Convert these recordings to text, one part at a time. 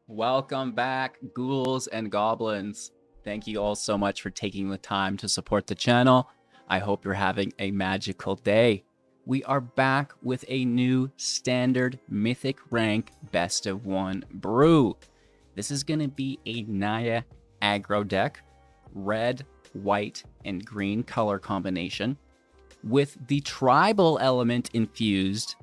Welcome back, ghouls and goblins. Thank you all so much for taking the time to support the channel. I hope you're having a magical day. We are back with a new standard mythic rank best of one brew. This is going to be a Naya aggro deck, red, white, and green color combination. With the tribal element infused,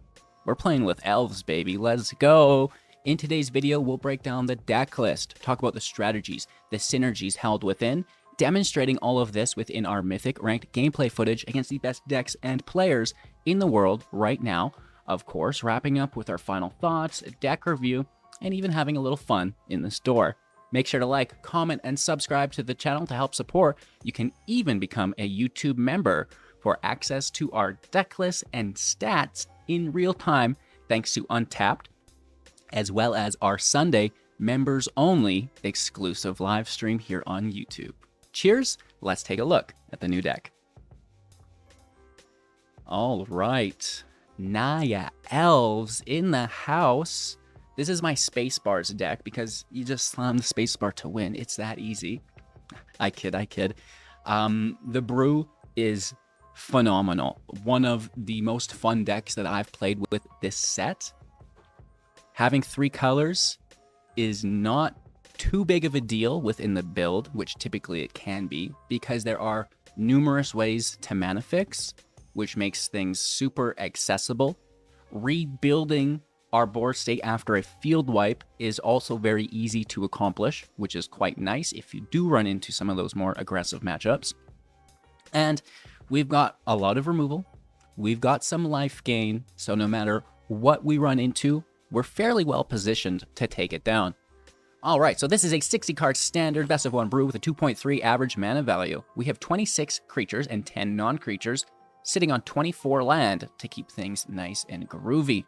we're playing with elves, baby. Let's go. In today's video, we'll break down the deck list, talk about the strategies, the synergies held within, demonstrating all of this within our Mythic ranked gameplay footage against the best decks and players in the world right now. Of course, wrapping up with our final thoughts, a deck review, and even having a little fun in the store. Make sure to like, comment, and subscribe to the channel to help support. You can even become a YouTube member for access to our deck list and stats in real time, thanks to Untapped, as well as our Sunday members-only exclusive live stream here on YouTube. Cheers! Let's take a look at the new deck. All right, Naya Elves in the house. This is my Spacebars deck because you just slam the spacebar to win. It's that easy. I kid. The brew is phenomenal. One of the most fun decks that I've played with this set. Having 3 colors is not too big of a deal within the build, which typically it can be, because there are numerous ways to mana fix, which makes things super accessible. Rebuilding our board state after a field wipe is also very easy to accomplish, which is quite nice if you do run into some of those more aggressive matchups. And we've got a lot of removal. We've got some life gain, so no matter what we run into, we're fairly well positioned to take it down. All right, so this is a 60-card standard best of one brew with a 2.3 average mana value. We have 26 creatures and 10 non-creatures sitting on 24 land to keep things nice and groovy.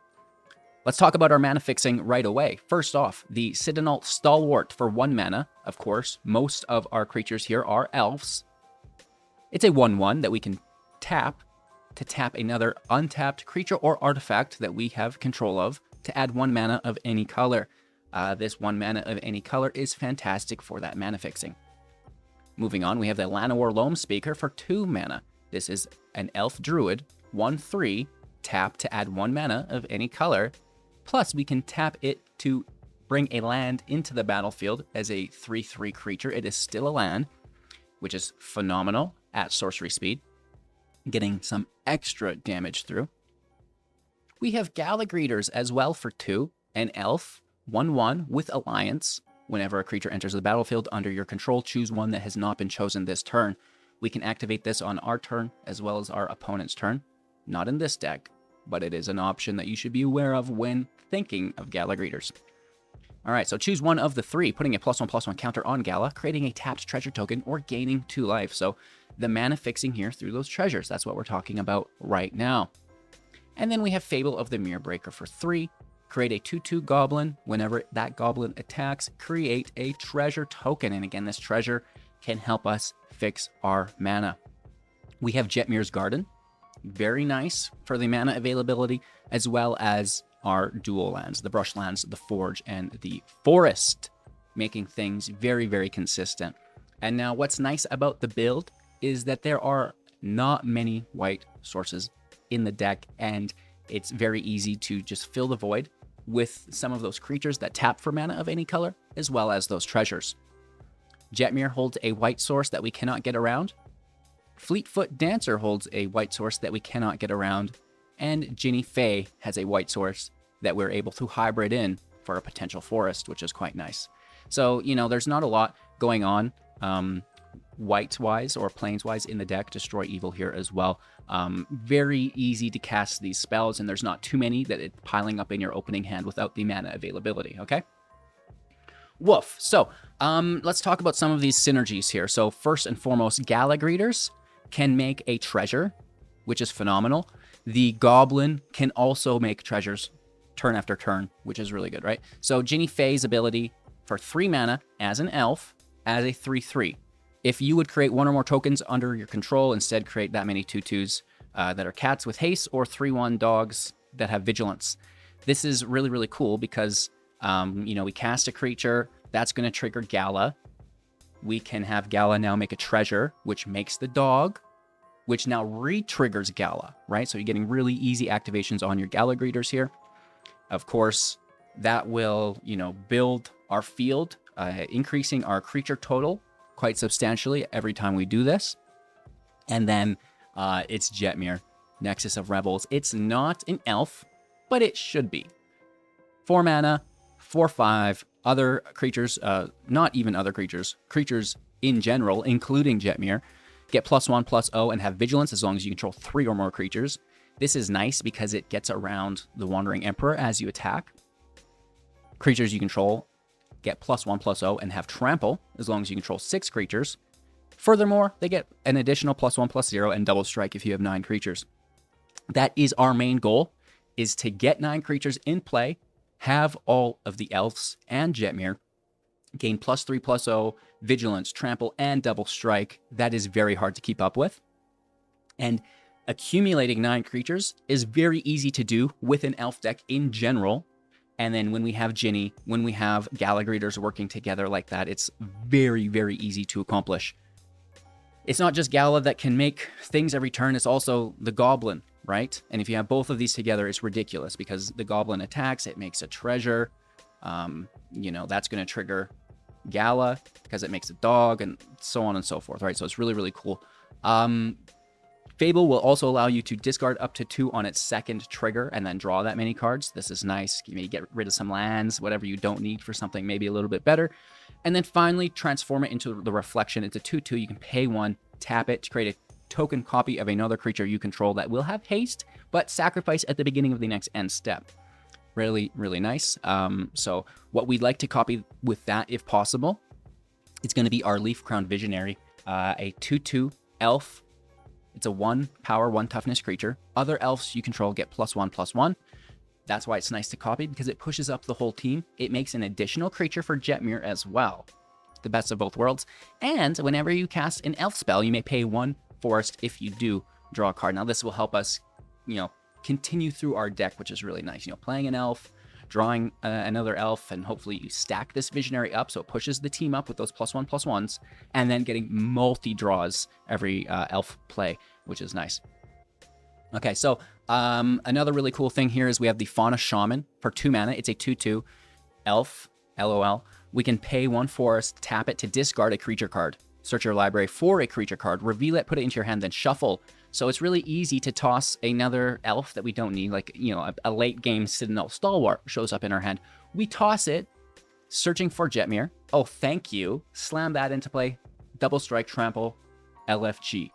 Let's talk about our mana fixing right away. First off, the Citanul Stalwart for 1 mana. Of course, most of our creatures here are elves. It's a 1/1 that we can tap to tap another untapped creature or artifact that we have control of to add 1 mana of any color. This 1 mana of any color is fantastic for that mana fixing. Moving on, we have the Llanowar Loamspeaker for 2 mana. This is an elf druid, 1/3, tap to add 1 mana of any color. Plus, we can tap it to bring a land into the battlefield as a 3/3 creature. It is still a land, which is phenomenal at sorcery speed, getting some extra damage through. We have Gala Greeters as well for 2, an elf, 1/1 with Alliance. Whenever a creature enters the battlefield under your control, choose one that has not been chosen this turn. We can activate this on our turn as well as our opponent's turn. Not in this deck, but it is an option that you should be aware of when thinking of Gala Greeters. All right, so choose one of the 3, putting a +1/+1 counter on Gala, creating a tapped treasure token, or gaining 2 life. So the mana fixing here through those treasures, that's what we're talking about right now. And then we have Fable of the Mirror Breaker for 3. Create a 2/2 goblin. Whenever that goblin attacks, create a treasure token. And again, this treasure can help us fix our mana. We have Jetmir's Garden. Very nice for the mana availability, as well as our dual lands, the Brushlands, the Forge, and the Forest, making things very, very consistent. And now what's nice about the build is that there are not many white sources in the deck, and it's very easy to just fill the void with some of those creatures that tap for mana of any color, as well as those treasures. Jetmir holds a white source that we cannot get around. Fleetfoot Dancer holds a white source that we cannot get around. And Jinnie Fae has a white source that we're able to hybrid in for a potential forest, which is quite nice. So, you know, there's not a lot going on white-wise or plains-wise in the deck. Destroy Evil here as well. Very easy to cast these spells, and there's not too many that it's piling up in your opening hand without the mana availability, okay? Woof. So, let's talk about some of these synergies here. So, first and foremost, Gala Greeters can make a treasure, which is phenomenal. The Goblin can also make treasures turn after turn, which is really good, right? So, Jinnie Fae's ability for 3 mana as an elf, as a 3/3. If you would create 1 or more tokens under your control, instead create that many 2/2s that are cats with haste, or 3/1 dogs that have vigilance. This is really, really cool because You know, we cast a creature, that's going to trigger Gala. We can have Gala now make a treasure, which makes the dog, which now re-triggers Gala, right? So you're getting really easy activations on your Gala Greeters here. Of course, that will, you know, build our field, increasing our creature total quite substantially every time we do this. And then it's Jetmir, Nexus of Revels. It's not an elf, but it should be. 4 mana, 4/5, other creatures, not even other creatures, creatures in general, including Jetmir, get +1/+0 and have vigilance as long as you control 3 or more creatures. This is nice because it gets around the Wandering Emperor as you attack. Creatures you control get +1/+0 and have trample as long as you control 6 creatures. Furthermore, they get an additional +1/+0 and double strike if you have 9 creatures. That is our main goal, is to get 9 creatures in play, have all of the elves and Jetmir, gain +3/+0, vigilance, trample, and double strike. That is very hard to keep up with. And accumulating 9 creatures is very easy to do with an elf deck in general. And then when we have Jinnie, when we have Gala Greeters working together like that, it's very, very easy to accomplish. It's not just Gala that can make things every turn, it's also the Goblin, right? And if you have both of these together, it's ridiculous because the Goblin attacks, it makes a treasure. You know, that's going to trigger Gala because it makes a dog and so on and so forth, right? So it's really, really cool. Fable will also allow you to discard up to 2 on its second trigger and then draw that many cards. This is nice. You may get rid of some lands, whatever you don't need for something maybe a little bit better. And then finally, transform it into the Reflection. It's a 2/2. You can pay 1, tap it to create a token copy of another creature you control that will have haste, but sacrifice at the beginning of the next end step. Really, really nice. So what we'd like to copy with that, if possible, it's going to be our Leaf Crown Visionary, a 2/2 elf. It's a 1 power, 1 toughness creature. Other elves you control get +1/+1. That's why it's nice to copy, because it pushes up the whole team. It makes an additional creature for Jetmir as well. The best of both worlds. And whenever you cast an elf spell, you may pay 1 forest if you do draw a card. Now this will help us, you know, continue through our deck, which is really nice. You know, playing an elf, drawing another elf, and hopefully you stack this Visionary up so it pushes the team up with those +1/+1s, and then getting multi-draws every elf play, which is nice. Okay, so another really cool thing here is we have the Fauna Shaman for 2 mana. It's a 2/2 elf, LOL. We can pay 1 forest, tap it to discard a creature card. Search your library for a creature card, reveal it, put it into your hand, then shuffle. So it's really easy to toss another elf that we don't need, like, you know, a late game Citanul Stalwart shows up in our hand. We toss it, searching for Jetmir. Oh, thank you. Slam that into play. Double strike, trample, LFG.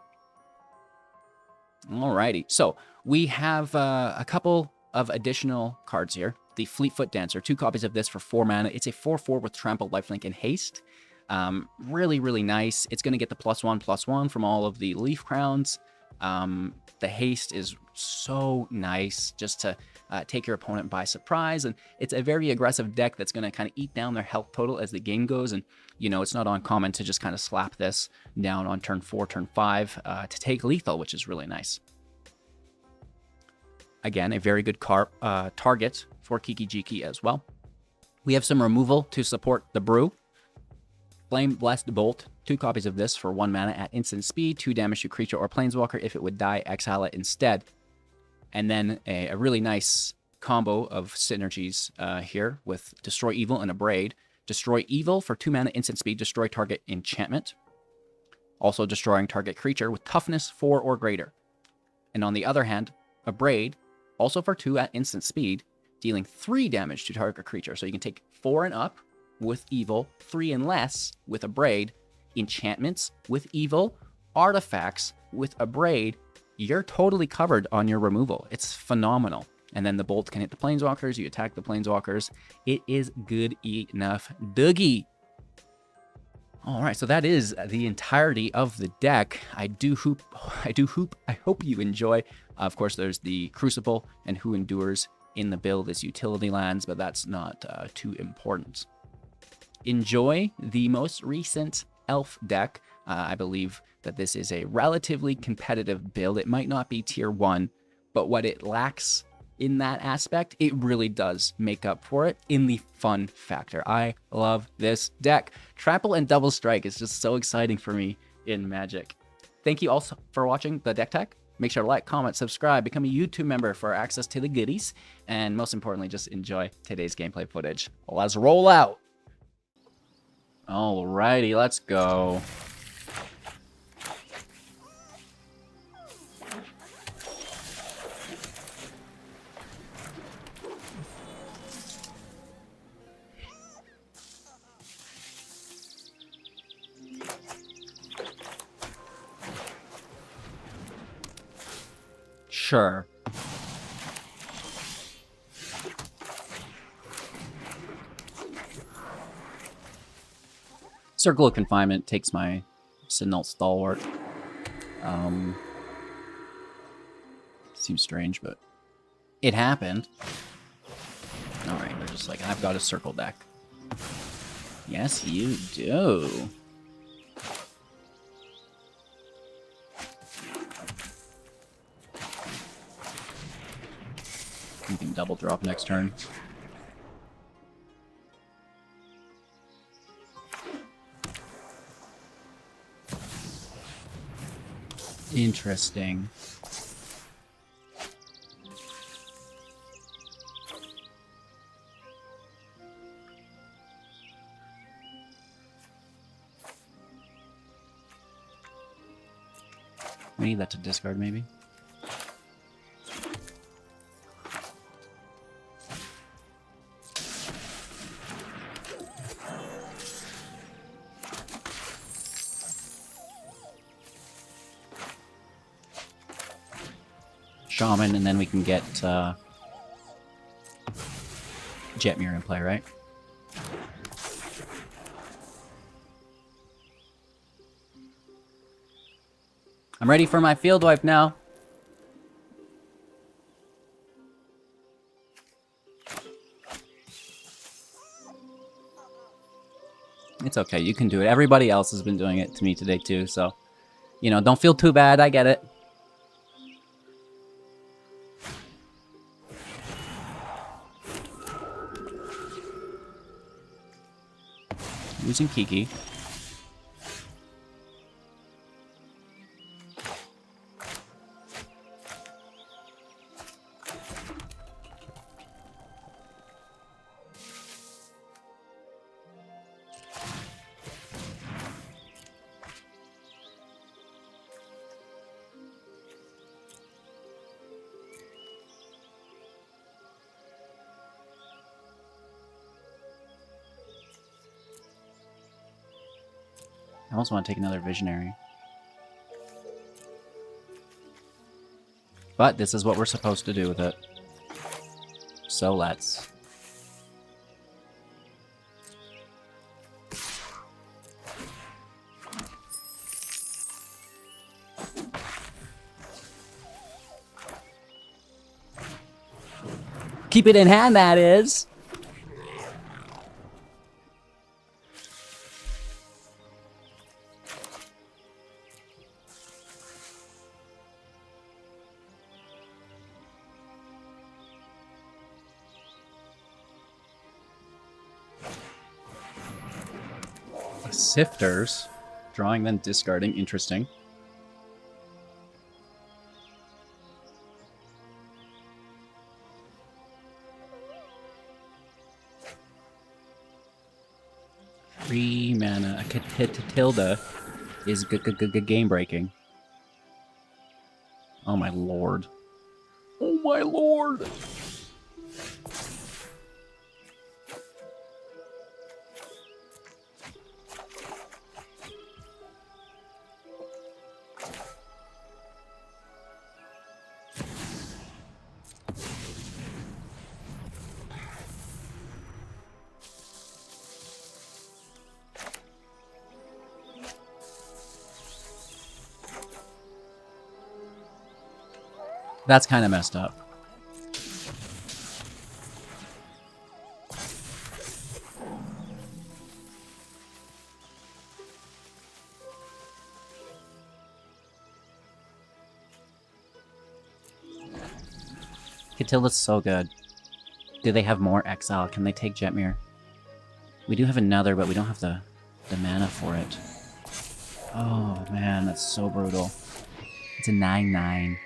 Alrighty, so we have a couple of additional cards here. The Fleetfoot Dancer, 2 copies of this for 4 mana. It's a 4/4 with trample, lifelink, and haste. Really, really nice. It's going to get the +1/+1 from all of the leaf crowns. The haste is so nice just to take your opponent by surprise. And it's a very aggressive deck that's going to kind of eat down their health total as the game goes. And, you know, it's not uncommon to just kind of slap this down on turn 4, turn 5 to take lethal, which is really nice. Again, a very good target for Kiki Jiki as well. We have some removal to support the brew. Flame Blessed Bolt, 2 copies of this for 1 mana at instant speed, 2 damage to creature or planeswalker. If it would die, exile it instead. And then a really nice combo of synergies here with Destroy Evil and Abrade. Destroy Evil for 2 mana instant speed, destroy target enchantment. Also destroying target creature with toughness 4 or greater. And on the other hand, Abrade, also for 2 at instant speed, dealing 3 damage to target creature. So you can take 4 and up with Evil, 3 and less with Abrade, enchantments with Evil, artifacts with Abrade. You're totally covered on your removal. It's phenomenal. And then the bolt can hit the planeswalkers. You attack the planeswalkers. It is good enough Dougie. All right, so that is the entirety of the deck. I hope you enjoy. Of course, there's the Crucible and Who Endures in the build as utility lands, but that's not too important. Enjoy the most recent elf deck. I believe that this is a relatively competitive build. It might not be tier 1, but what it lacks in that aspect, it really does make up for it in the fun factor. I love this deck. Trample and Double Strike is just so exciting for me in Magic. Thank you all for watching the Deck Tech. Make sure to like, comment, subscribe, become a YouTube member for access to the goodies, and most importantly, just enjoy today's gameplay footage. Let's roll out. Alrighty, let's go. Sure. Circle of Confinement takes my Citanul Stalwart. Seems strange, but it happened. Alright, we're just like, I've got a circle deck. Yes, you do. You can double drop next turn. Interesting. We need that to discard, maybe. Shaman, and then we can get Jetmir in play, right? I'm ready for my field wipe now. It's okay, you can do it. Everybody else has been doing it to me today too, so, you know, don't feel too bad, I get it. Using Kiki. I also want to take another Visionary. But this is what we're supposed to do with it. So let's. Keep it in hand, that is. Sifters. Drawing, then discarding. Interesting. Three mana. A Tilda is game breaking. Oh my lord. Oh my lord. That's kind of messed up. Catilda's so good. Do they have more exile? Can they take Jetmir? We do have another, but we don't have the mana for it. Oh man, that's so brutal. It's a 9/9.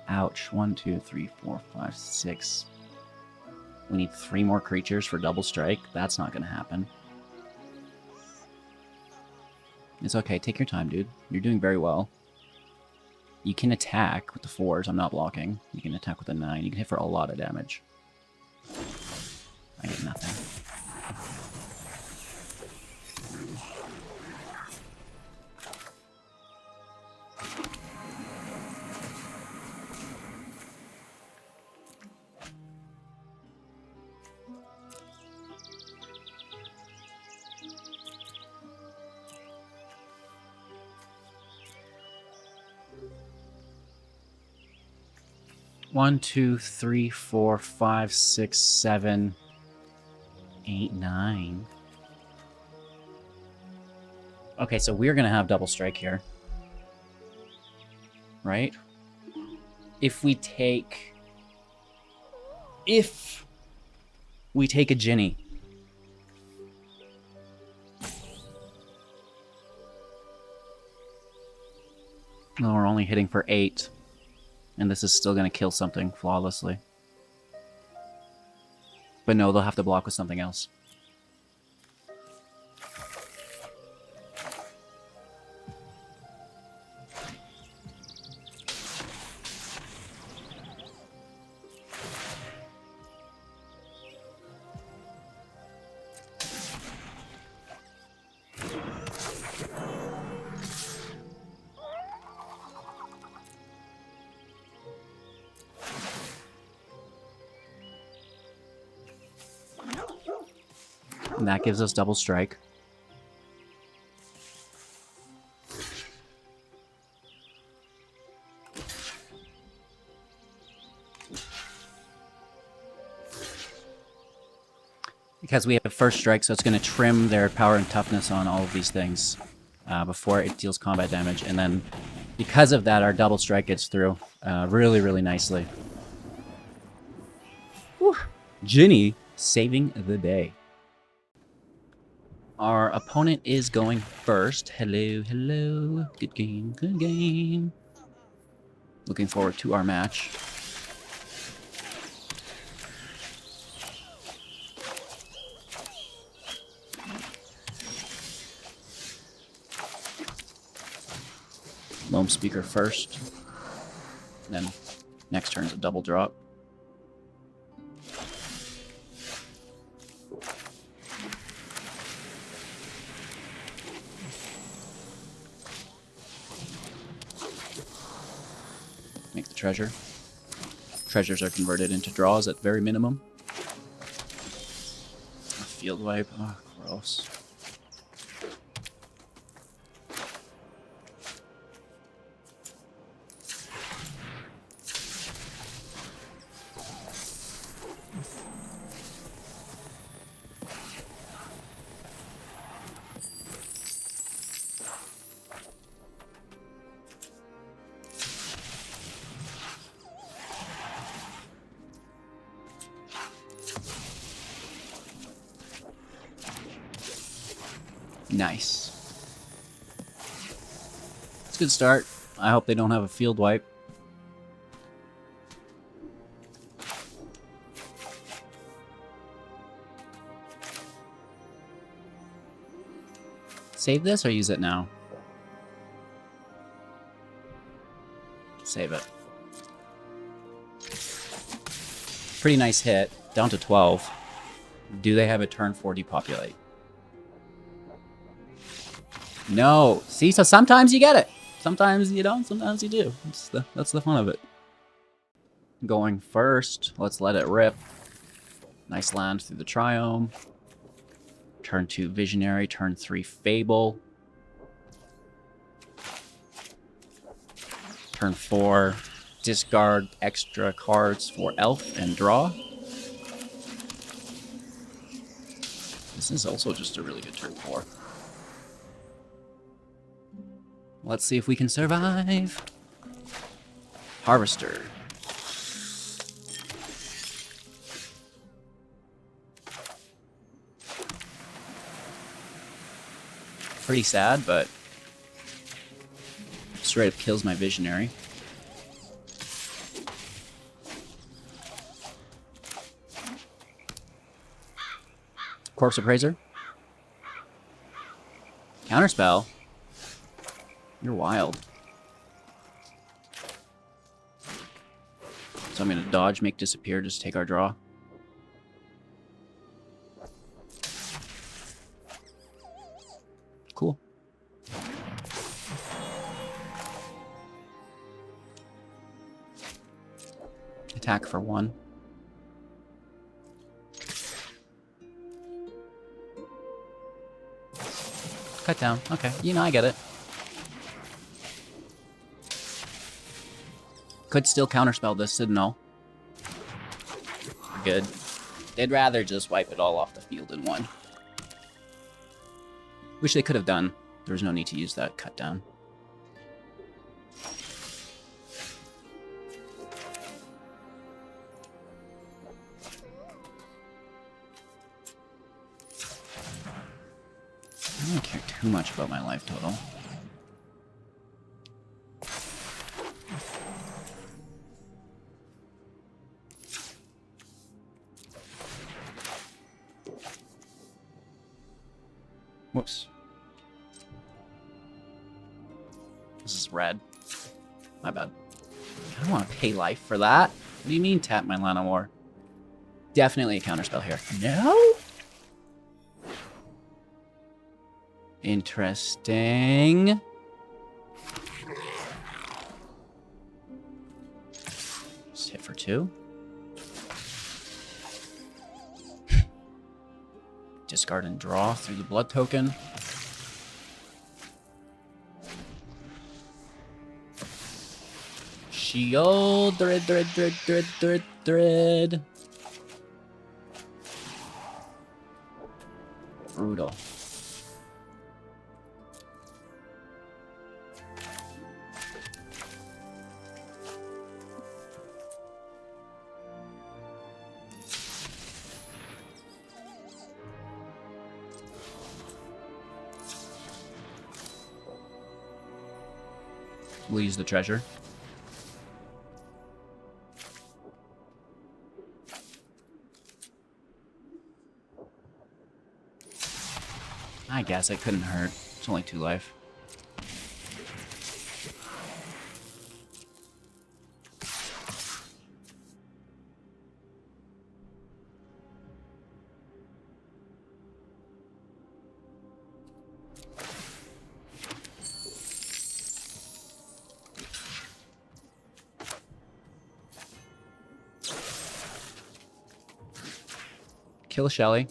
Ouch. 1, 2, 3, 4, 5, 6. We need 3 more creatures for double strike. That's not gonna happen. It's okay. Take your time, dude. You're doing very well. You can attack with the 4s. I'm not blocking. You can attack with a 9. You can hit for a lot of damage. I get nothing. One, 2, 3, 4, 5, 6, 7, 8, 9. Okay, so we're gonna have double strike here. Right? If we take a Jinnie. No, we're only hitting for 8. And this is still going to kill something flawlessly. But no, they'll have to block with something else. And that gives us double strike. Because we have first strike, so it's going to trim their power and toughness on all of these things before it deals combat damage. And then because of that, our double strike gets through really, really nicely. Whew. Jinnie saving the day. Our opponent is going first. Hello, hello. Good game, good game. Looking forward to our match. Loamspeaker first. Then next turn's a double drop. Make the treasure. Treasures are converted into draws at very minimum. A field wipe. Oh, gross. Nice. It's a good start. I hope they don't have a field wipe. Save this or use it now? Save it. Pretty nice hit. Down to 12. Do they have a turn 4 depopulate? No. See, so sometimes you get it. Sometimes you don't, sometimes you do. That's the fun of it. Going first. Let's let it rip. Nice land through the Triome. Turn 2 Visionary. Turn 3 Fable. Turn 4 discard extra cards for Elf and draw. This is also just a really good turn 4. Let's see if we can survive. Harvester. Pretty sad, but straight up kills my Visionary. Corpse Appraiser. Counterspell. You're wild. So I'm gonna dodge, make disappear, just take our draw. Cool. Attack for 1. Cut down. Okay, you know, I get it. Could still counterspell this, didn't know. Good. They'd rather just wipe it all off the field in 1. Which they could have done. There was no need to use that cut down. I don't care too much about my life total. Whoops. This is red. My bad. I don't want to pay life for that. What do you mean tap my Llanowar? Definitely a counterspell here. No? Interesting. Just hit for 2. Discard and draw through the blood token. Shield. Dread. Brutal. We'll use the treasure. I guess it couldn't hurt. It's only 2 life. Kill a Shelly.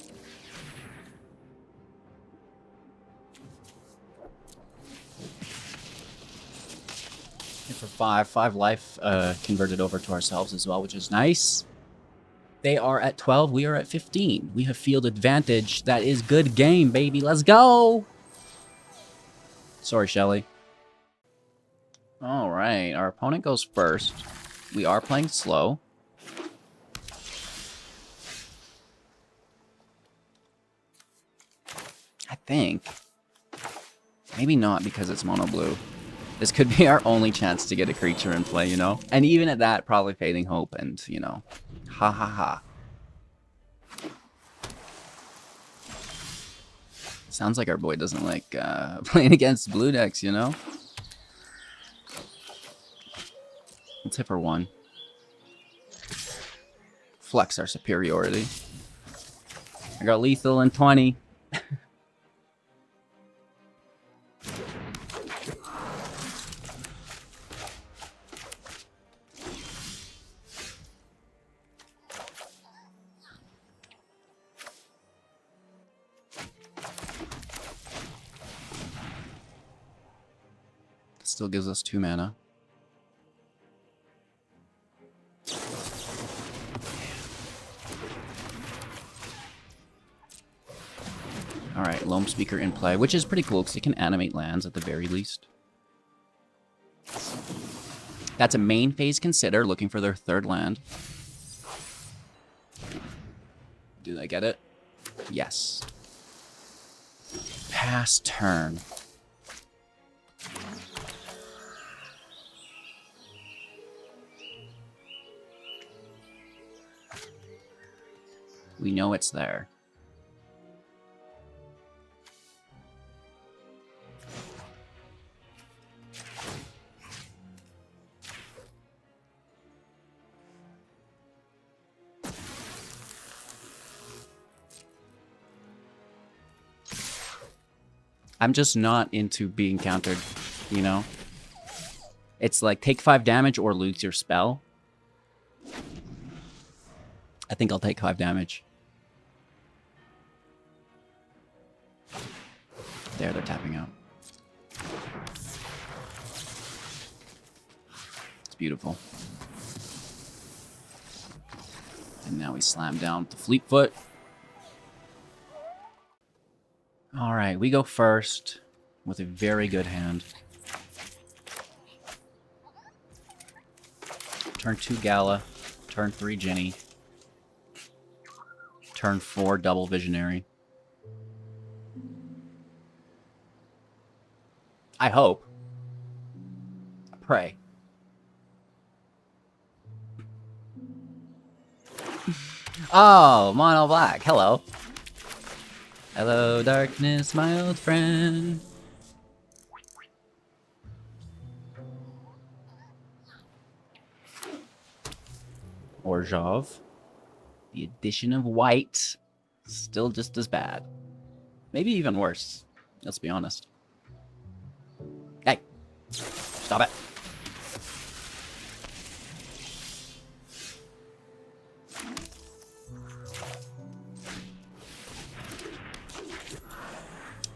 Hit for 5. 5 life converted over to ourselves as well, which is nice. They are at 12. We are at 15. We have field advantage. That is good game, baby. Let's go. Sorry, Shelly. All right. Our opponent goes first. We are playing slow. I think. Maybe not because it's mono blue. This could be our only chance to get a creature in play, you know? And even at that, probably Fading Hope and, you know, ha ha ha. Sounds like our boy doesn't like playing against blue decks, you know? Let's hit for 1. Flex our superiority. I got lethal in 20. Still gives us 2 mana. Alright, Loamspeaker in play, which is pretty cool because it can animate lands at the very least. That's a main phase consider, looking for their third land. Do they get it? Yes. Pass turn. We know it's there. I'm just not into being countered, you know? It's like take 5 damage or lose your spell. I think I'll take 5 damage. There, they're tapping out. It's beautiful. And now we slam down the Fleetfoot. All right, we go first with a very good hand. Turn 2 Gala, turn 3 Jinnie, turn 4 Double Visionary. I hope. I pray. Oh, mono black. Hello. Hello, darkness, my old friend. Orjov. The addition of white. Still just as bad. Maybe even worse. Let's be honest. Hey. Stop it.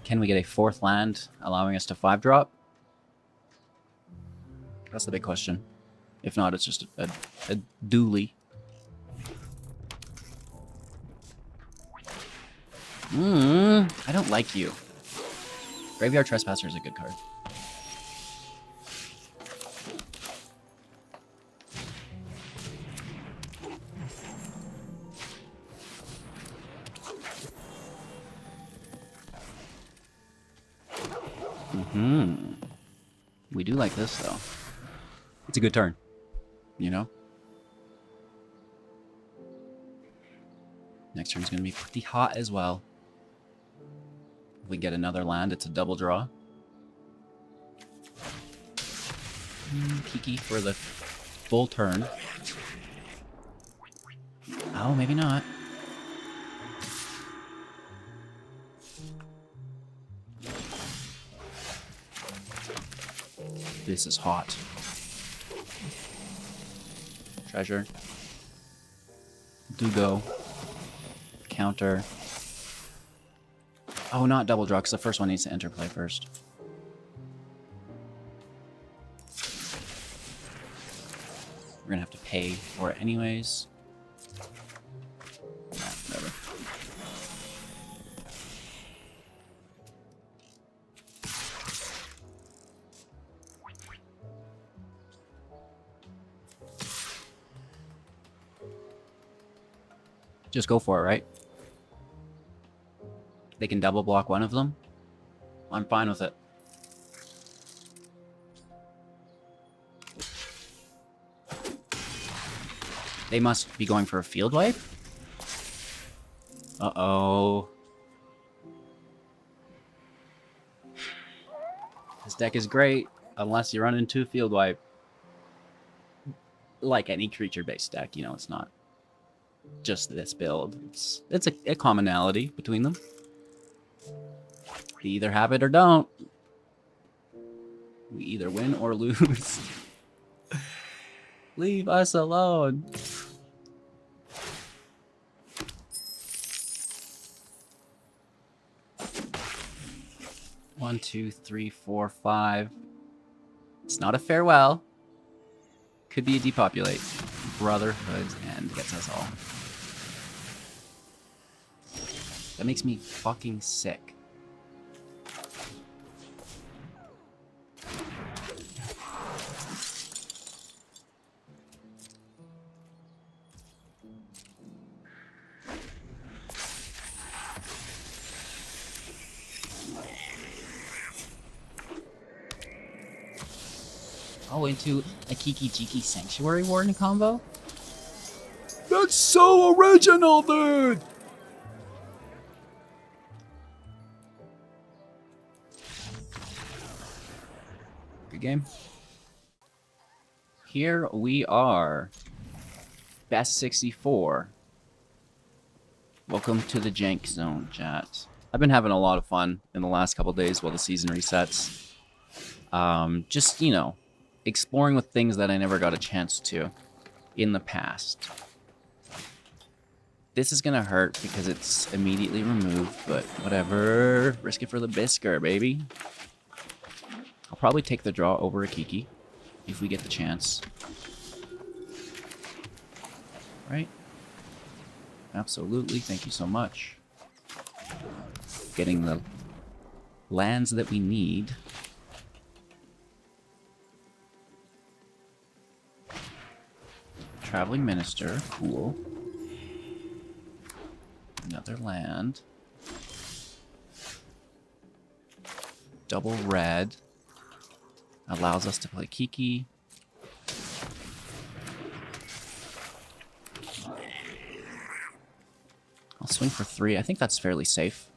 Can we get a 4th land, allowing us to 5-drop? That's the big question. If not, it's just a dually. I don't like you. Graveyard Trespasser is a good card. We do like this, though. It's a good turn, you know? Next turn's going to be pretty hot as well. If we get another land, it's a double draw. Peeky for the full turn. Oh, maybe not. This is hot. Treasure. Do go. Counter. Oh, not double draw, because the first one needs to enter play first. We're gonna have to pay for it anyways. Nah, whatever. Just go for it, right? They can double block one of them. I'm fine with it. They must be going for a field wipe? Uh-oh. This deck is great, unless you run into a field wipe. Like any creature-based deck, you know, it's not just this build. It's a commonality between them. We either have it or don't. We either win or lose. Leave us alone. One, two, three, four, five. It's not a farewell. Could be a depopulate. Brotherhood's End gets us all. That makes me fucking sick. Oh, into a Kiki Jiki Sanctuary Warden combo? That's so original, dude! Good game. Here we are. Best 64. Welcome to the Jank Zone, chat. I've been having a lot of fun in the last couple days while the season resets. Just, you know, exploring with things that I never got a chance to in the past. This is gonna hurt because it's immediately removed, but whatever. Risk it for the biscuit, baby. I'll probably take the draw over a Kiki if we get the chance. Right? Absolutely. Thank you so much. Getting the lands that we need. Traveling Minister. Cool. Another land. Double red. Allows us to play Kiki. I'll swing for 3. I think that's fairly safe.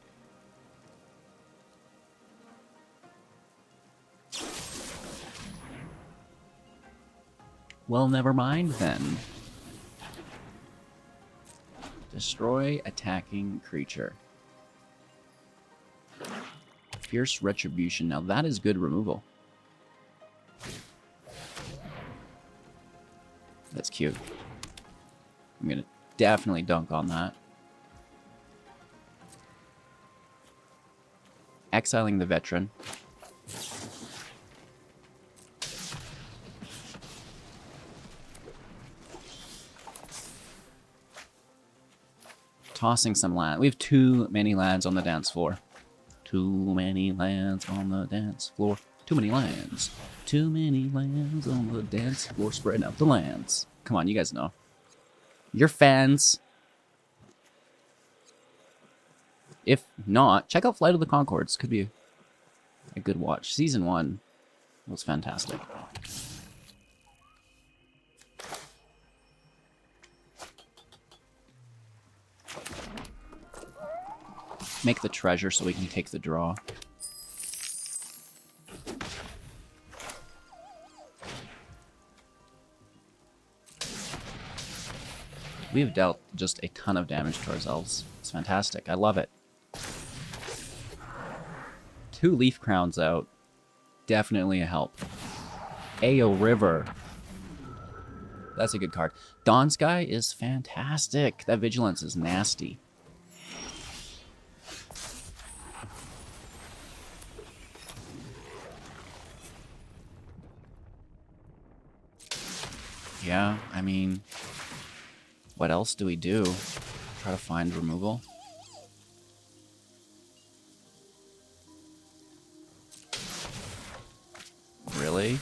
Well, never mind then. Destroy attacking creature. Fierce Retribution. Now that is good removal. That's cute. I'm gonna definitely dunk on that. Exiling the Veteran. Tossing some land. We have too many lands on the dance floor. Too many lands on the dance floor. Too many lands. Too many lands on the dance floor. Spreading out the lands. Come on, you guys know. You're fans. If not, check out Flight of the Conchords. Could be a good watch. Season 1 was fantastic. Make the treasure so we can take the draw. We have dealt just a ton of damage to ourselves. It's fantastic. I love it. 2 Leaf Crowns out. Definitely a help. Ayo River. That's a good card. Dawn Sky is fantastic. That Vigilance is nasty. Yeah, I mean, what else do we do? Try to find removal? Really?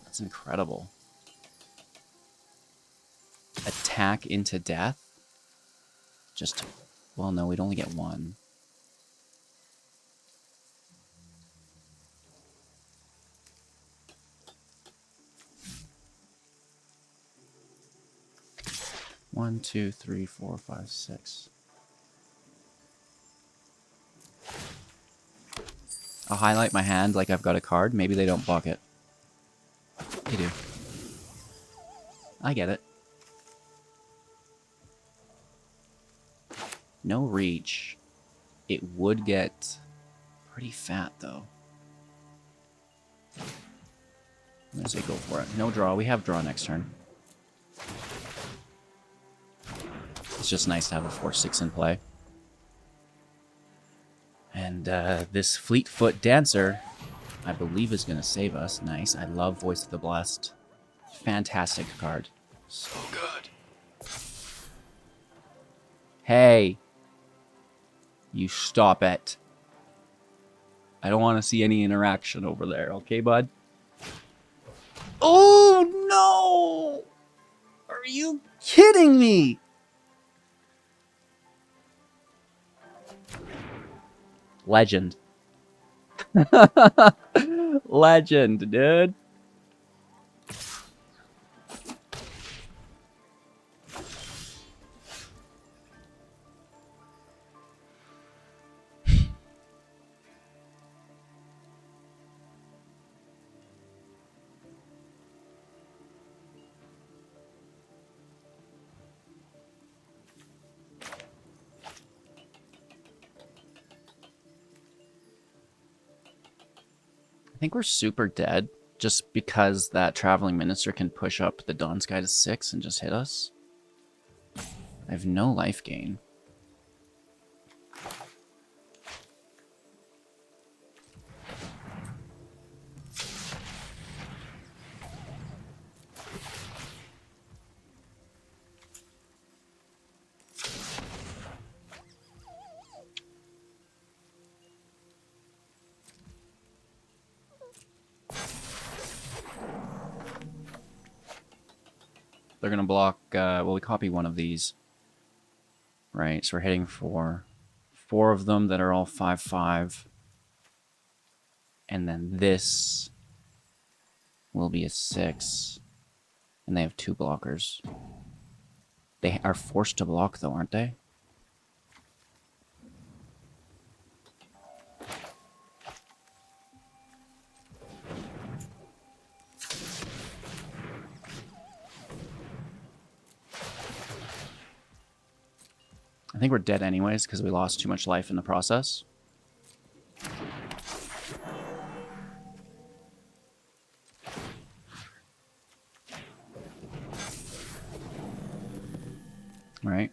That's incredible. Attack into death? Just, well, no, we'd only get 1. One, 2, 3, 4, 5, 6. I'll highlight my hand like I've got a card. Maybe they don't block it. They do. I get it. No reach. It would get pretty fat, though. I'm gonna say go for it. No draw. We have draw next turn. It's just nice to have a 4/6 in play. And this Fleetfoot Dancer, I believe, is going to save us. Nice. I love Voice of the Blessed. Fantastic card. So good. Hey. You stop it. I don't want to see any interaction over there, okay, bud? Oh, no! Are you kidding me? Legend. Legend, dude. I think we're super dead just because that Traveling Minister can push up the Dawn Sky to 6 and just hit us. I have no life gain. They're going to block, well, we copy one of these. Right, so we're hitting for 4 of them that are all 5/5. And then this will be a 6. And they have 2 blockers. They are forced to block though, aren't they? I think we're dead anyways because we lost too much life in the process. All right.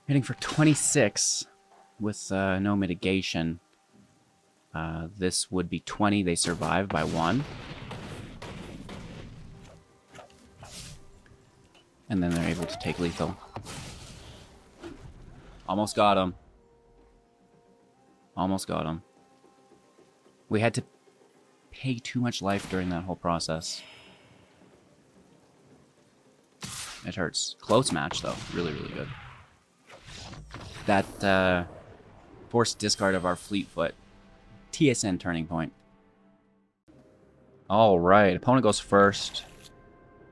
Hitting for 26 with no mitigation. This would be 20. They survive by 1. And then they're able to take lethal. Almost got him. Almost got him. We had to pay too much life during that whole process. It hurts. Close match, though. Really, really good. That forced discard of our Fleetfoot. TSN turning point. Alright, opponent goes first.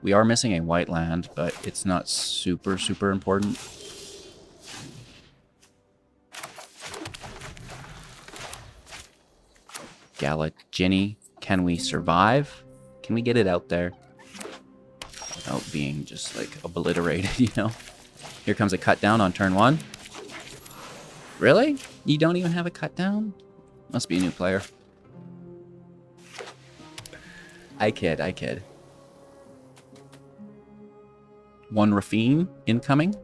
We are missing a white land, but it's not super, super important. Gala, Jinnie, can we survive? Can we get it out there? Without being just like obliterated, you know? Here comes a cut down on turn 1. Really? You don't even have a cut down? Must be a new player. I kid, I kid. 1 Rafine incoming.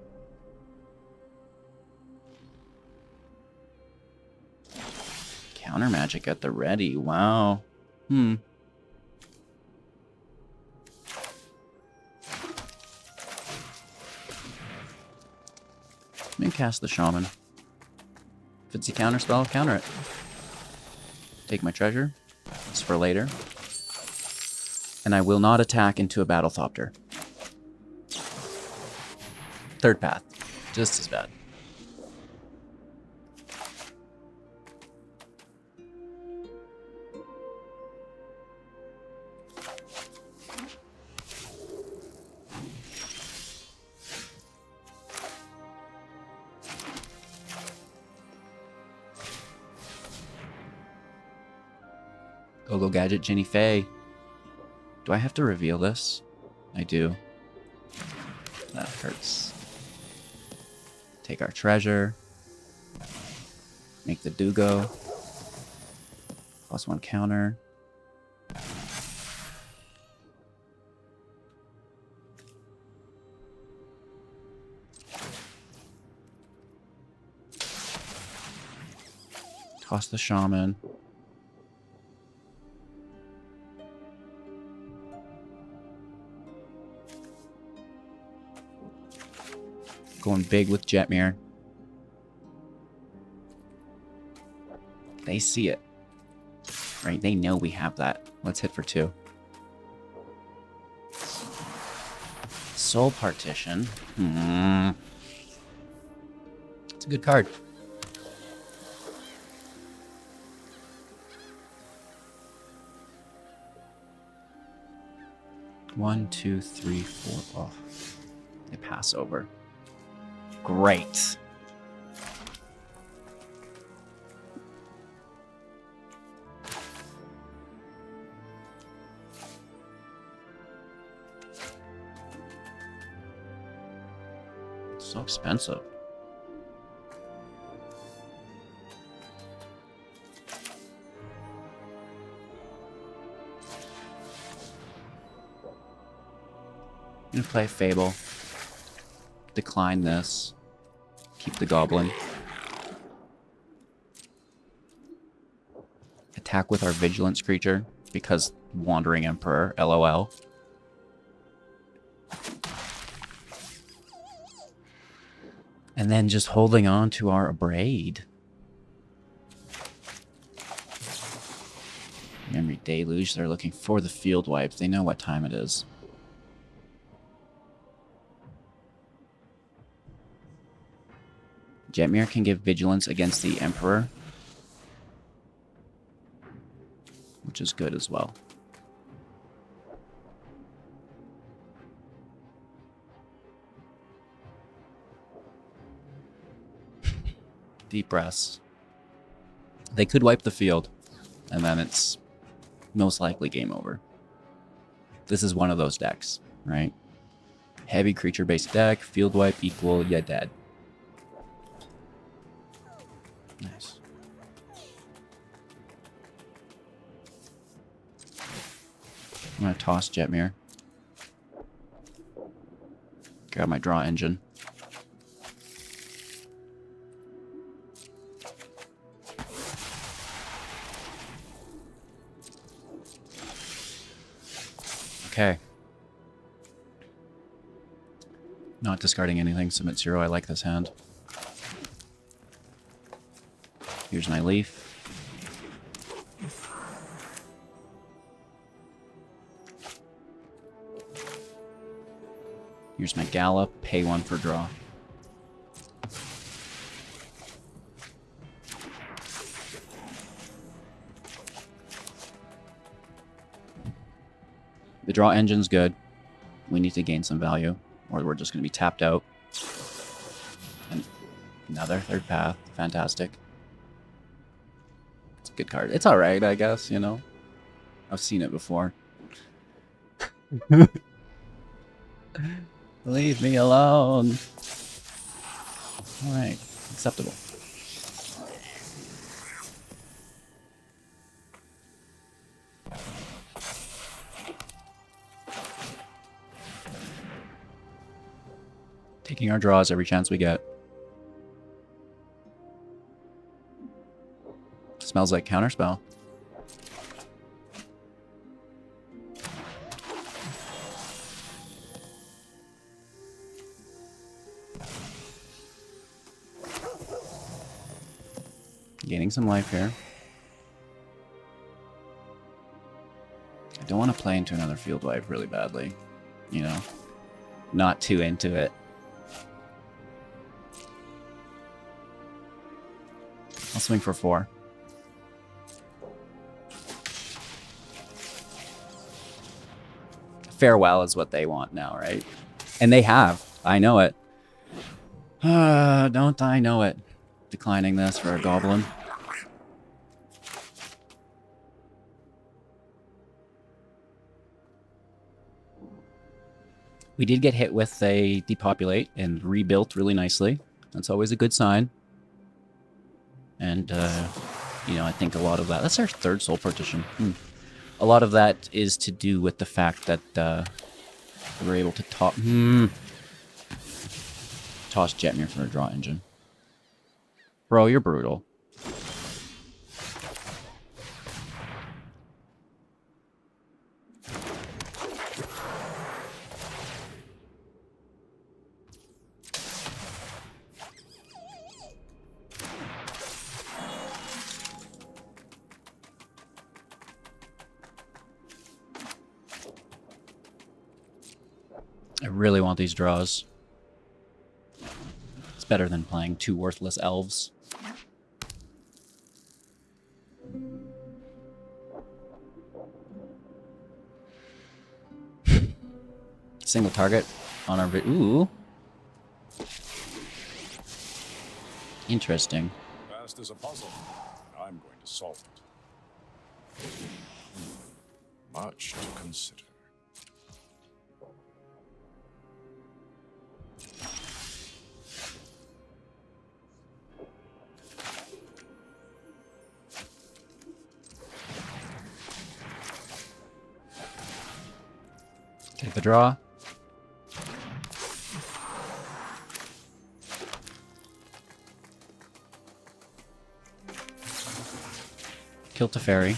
Counter magic at the ready. Wow. Let me cast the Shaman. If it's a counter spell, counter it. Take my treasure. It's for later. And I will not attack into a Battlethopter. Third path. Just as bad. Go Gadget, Jinnie Faye. Do I have to reveal this? I do. That hurts. Take our treasure. Make the Dugo. +1 counter. Toss the Shaman. Going big with Jetmir. They see it. Right, they know we have that. Let's hit for 2. Soul Partition. It's a good card. One, two, three, four. Oh, they pass over. Great. It's so expensive. I'm gonna play Fable. Decline this. Keep the Goblin. Attack with our Vigilance creature, because Wandering Emperor, LOL. And then just holding on to our Abrade. Memory Deluge, they're looking for the field wipes. They know what time it is. Jetmir can give Vigilance against the Emperor, which is good as well. Deep breaths. They could wipe the field, and then it's most likely game over. This is one of those decks, right? Heavy creature-based deck, field wipe equal, yeah, dead. Nice. I'm gonna toss Jetmir. Grab my draw engine. Okay. Not discarding anything, submit 0. I like this hand. Here's my leaf. Here's my Gala. Pay 1 for draw. The draw engine's good. We need to gain some value, or we're just going to be tapped out. And another third path. Fantastic. It's a good card. It's alright, I guess, you know. I've seen it before. Leave me alone. Alright. Acceptable. Taking our draws every chance we get. Smells like counterspell. Gaining some life here. I don't want to play into another field wipe really badly. You know? Not too into it. I'll swing for 4. Farewell is what they want now, right? And they have. I know it. Don't I know it. Declining this for a Goblin. We did get hit with a Depopulate and rebuilt really nicely. That's always a good sign. And, you know, I think a lot of that... That's our 3rd Soul Partition. A lot of that is to do with the fact that we're able to toss Jetmir for a draw engine. Bro, you're brutal. I really want these draws. It's better than playing 2 worthless elves. Single target on our... Ooh. Interesting. Past is a puzzle. I'm going to solve it. Much to consider. Take the draw. Kill Teferi.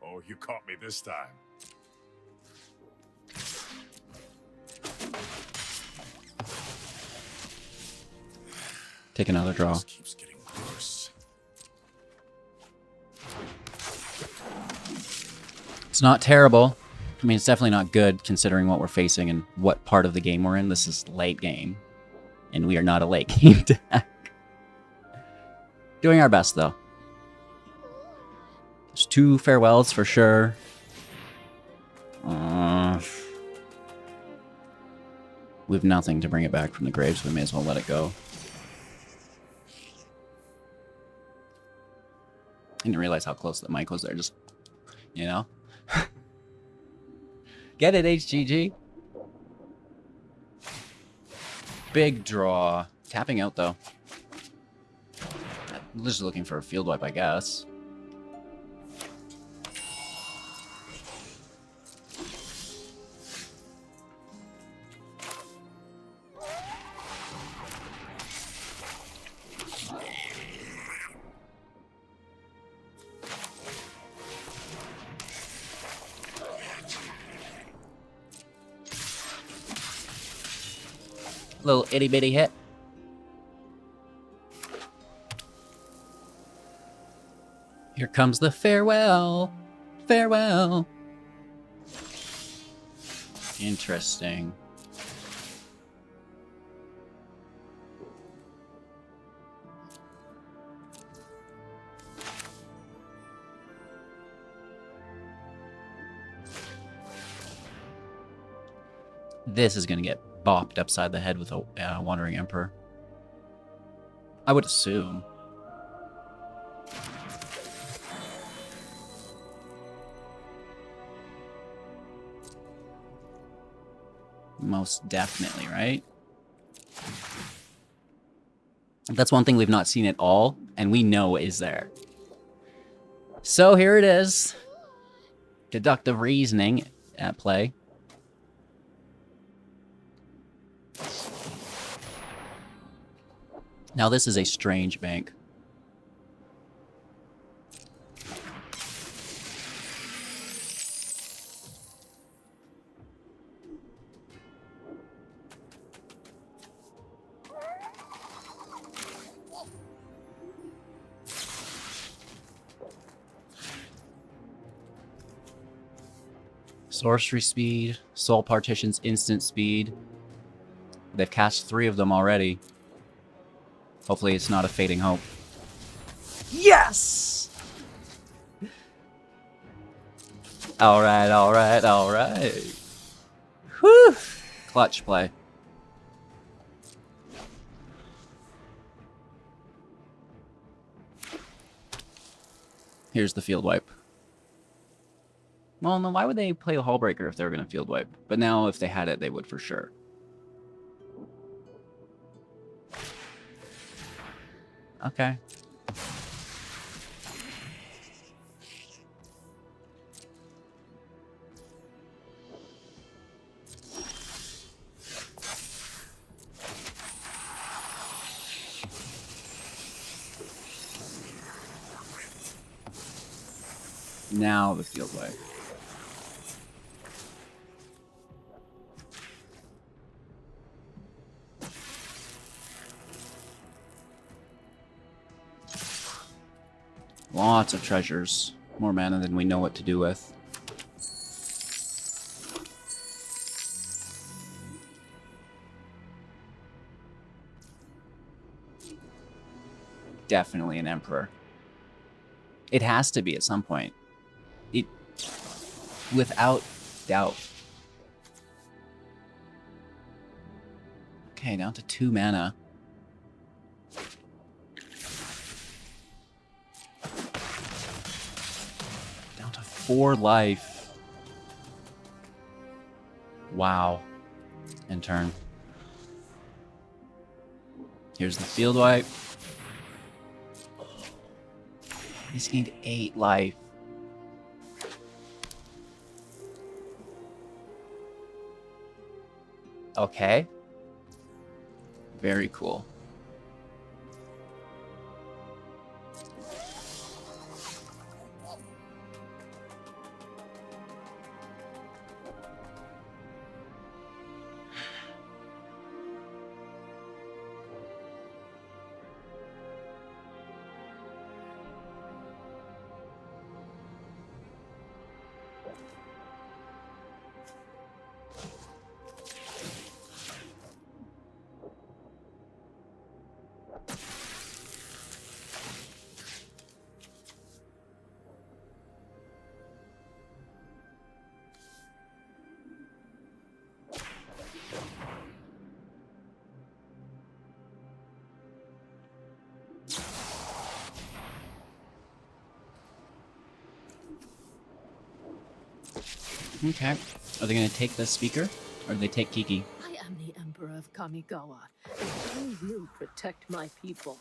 Oh, you caught me this time. Take another draw. This keeps getting worse. It's not terrible. I mean, it's definitely not good considering what we're facing and what part of the game we're in. This is late game. And we are not a late game deck. Doing our best, though. There's 2 farewells for sure. We have nothing to bring it back from the grave, so we may as well let it go. I didn't realize how close the mic was there. Just, you know? Get it, HGG. Big draw. Tapping out, though. Just looking for a field wipe, I guess. Little itty bitty hit. Here comes the farewell. Farewell. Interesting. This is going to get bopped upside the head with a Wandering Emperor. I would assume. Most definitely, right? That's one thing we've not seen at all, and we know is there. So here it is. Deductive reasoning at play. Now this is a strange bank. Sorcery speed, Soul Partition's instant speed. They've cast 3 of them already. Hopefully it's not a Fading Hope. Yes! Alright, alright, alright. Whew! Clutch play. Here's the field wipe. Well, no, why would they play a Hullbreaker if they were going to field wipe? But now if they had it, they would for sure. Okay. Now the field wipe. Lots of treasures. More mana than we know what to do with. definitely an Emperor. It has to be at some point. It, without doubt. Okay, down to 2 mana. Down to 4 life. Wow. And turn. Here's the field wipe. He's gained 8 life. Okay. Very cool. Okay. Are they going to take the speaker? Or do they take Kiki? I am the Emperor of Kamigawa, and I will protect my people.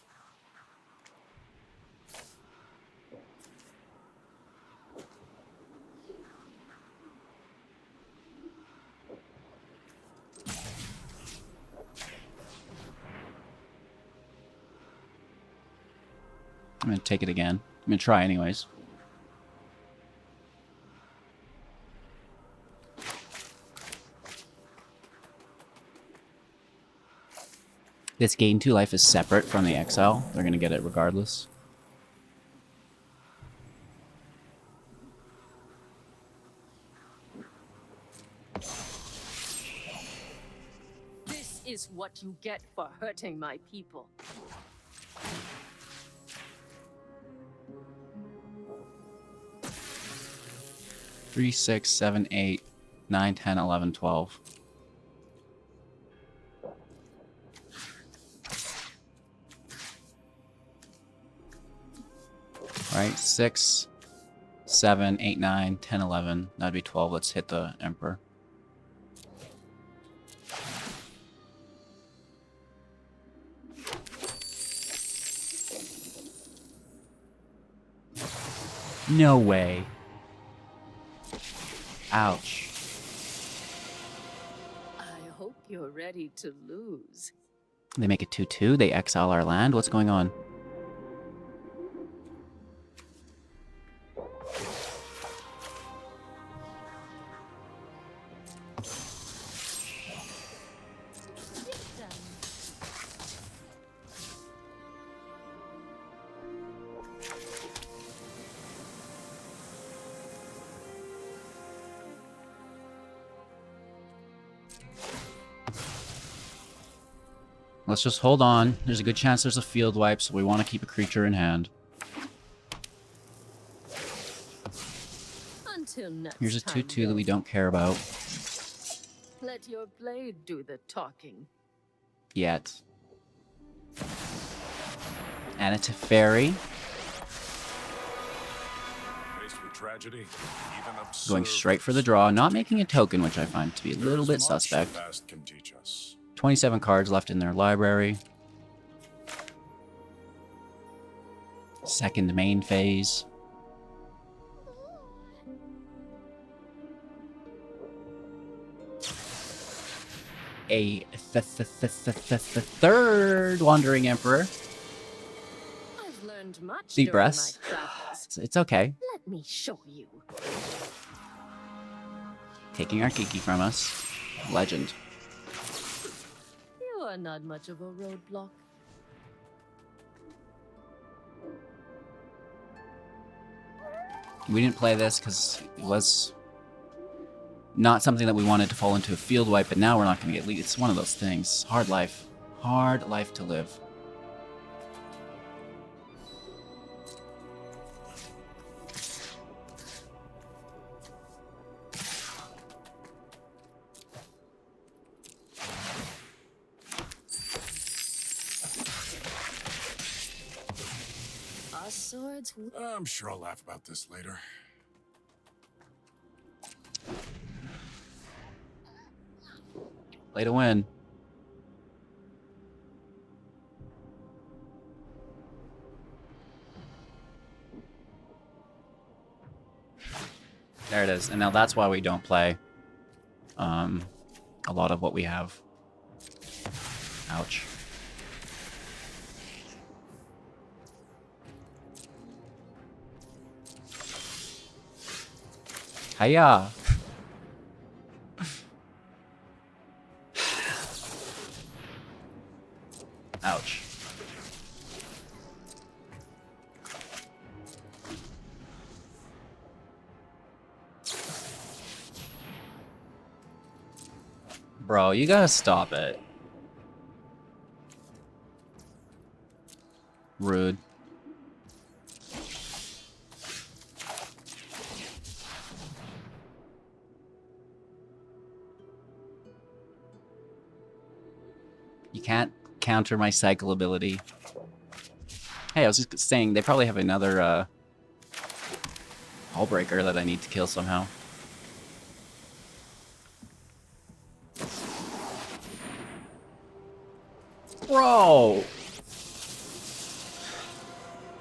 I'm going to take it again. I'm going to try anyways. This gain 2 life is separate from the exile. They're going to get it regardless. This is what you get for hurting my people. 3, 6, 7, 8, 9, 10, 11, 12. Alright, 6, 7, 8, 9, 10, 11. That'd be 12. Let's hit the Emperor. No way. Ouch. I hope you're ready to lose. They make it 2-2. They exile our land. What's going on? Let's just hold on. There's a good chance there's a field wipe, so we want to keep a creature in hand. Until next Here's a time, 2-2 that we don't care about let your blade do the talking. yet. And it's a fairy. Faced with tragedy, even absurd Going straight for the draw, not making a token, which I find to be a little bit suspect. Past can teach us. 27 cards left in their library. Second main phase. A third Wandering Emperor. I've learned much Deep during breaths. my travels. It's okay. Let me show you. Taking our Kiki from us. Legend. You are not much of a roadblock. We didn't play this because it was not something that we wanted to fall into a field wipe, but now we're not going to get lead. It's one of those things. Hard life. Hard life to live. Cross swords. I'm sure I'll laugh about this later. Play to win. There it is. And now that's why we don't play a lot of what we have. Ouch. Hiya. Ouch. Bro, you gotta stop it. Rude. You can't counter my cycle ability. Hey, I was just saying, they probably have another Hullbreaker that I need to kill somehow. Bro!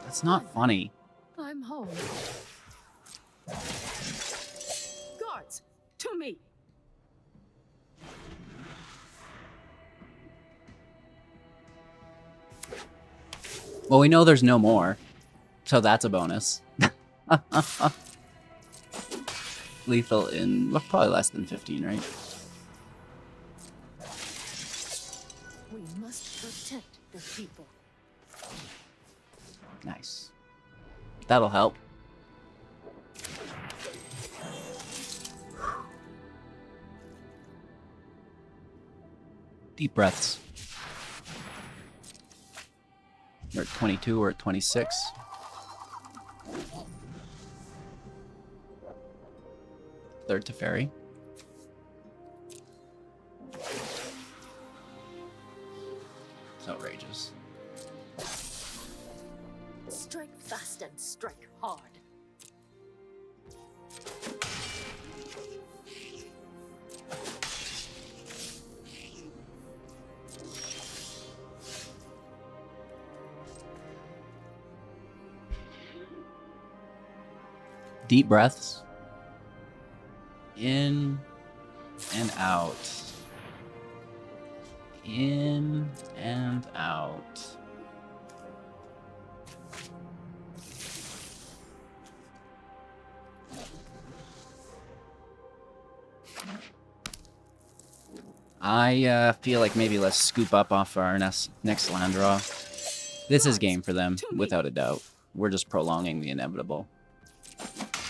That's not funny. I'm home. Guards, to me. Well, we know there's no more, so that's a bonus. Lethal in, well, probably less than 15, right? We must protect the people. Nice. That'll help. Deep breaths. We're at 22, we're at 26. Third to Fairy. It's outrageous. Strike fast and strike hard. Deep breaths. In and out. In and out. I feel like maybe let's scoop up off our next land draw. This is game for them, without a doubt. We're just prolonging the inevitable.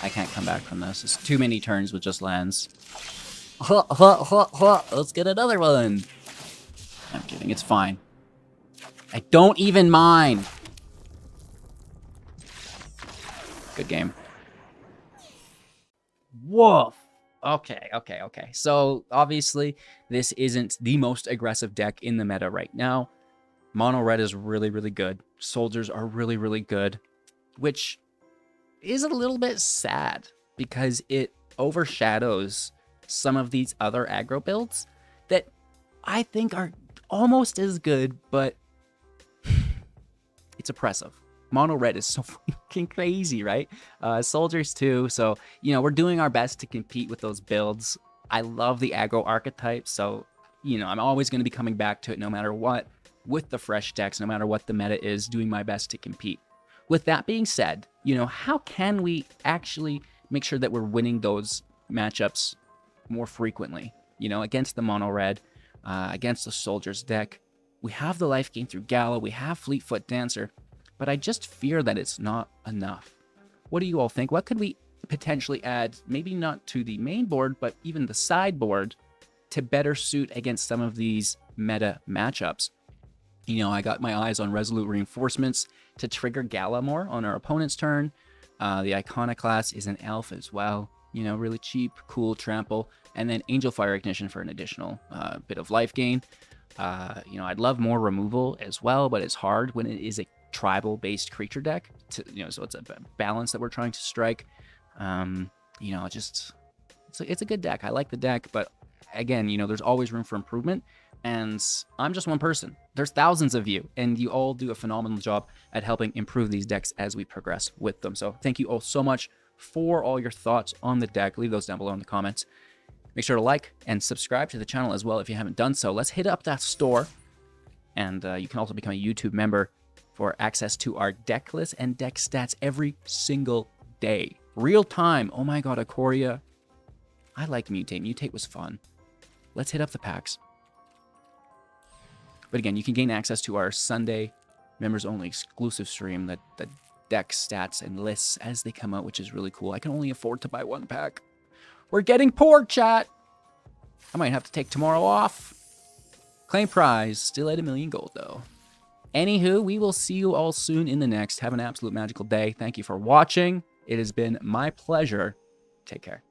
I can't come back from this. It's too many turns with just lands. Let's get another one. I'm kidding. It's fine. I don't even mind. Good game. Woof. Okay. So, obviously, this isn't the most aggressive deck in the meta right now. Mono red is really, really good. Soldiers are really, really good. Which is a little bit sad because it overshadows some of these other aggro builds that I think are almost as good, but it's oppressive. Mono red is so fucking crazy, right? Soldiers too. So, we're doing our best to compete with those builds. I love the aggro archetype. So, I'm always going to be coming back to it no matter what with the fresh decks, no matter what the meta is, doing my best to compete. With that being said, how can we actually make sure that we're winning those matchups more frequently? Against the mono red, against the soldiers deck. We have the life gain through Gala, we have Fleetfoot Dancer, but I just fear that it's not enough. What do you all think? What could we potentially add, maybe not to the main board, but even the sideboard, to better suit against some of these meta matchups? I got my eyes on Resolute Reinforcements to trigger Gala more on our opponent's turn. The Iconoclast is an elf as well. Really cheap, cool trample. And then Angelfire Ignition for an additional bit of life gain. You know, I'd love more removal as well, but it's hard when it is a tribal-based creature deck. So it's a balance that we're trying to strike. You know, it's a good deck. I like the deck, but again, you know, there's always room for improvement. And I'm just one person. There's thousands of you, and you all do a phenomenal job at helping improve these decks as we progress with them. So thank you all so much for all your thoughts on the deck. Leave those down below in the comments. Make sure to like and subscribe to the channel as well if you haven't done so. Let's hit up that store. And you can also become a YouTube member for access to our deck list and deck stats every single day. Real time. Oh my god, Ikoria. I like Mutate. Mutate was fun. Let's hit up the packs. But again, you can gain access to our Sunday members-only exclusive stream, the deck stats and lists as they come out, which is really cool. I can only afford to buy one pack. We're getting poor, chat. I might have to take tomorrow off. Claim prize. Still at 1,000,000 gold, though. Anywho, we will see you all soon in the next. Have an absolute magical day. Thank you for watching. It has been my pleasure. Take care.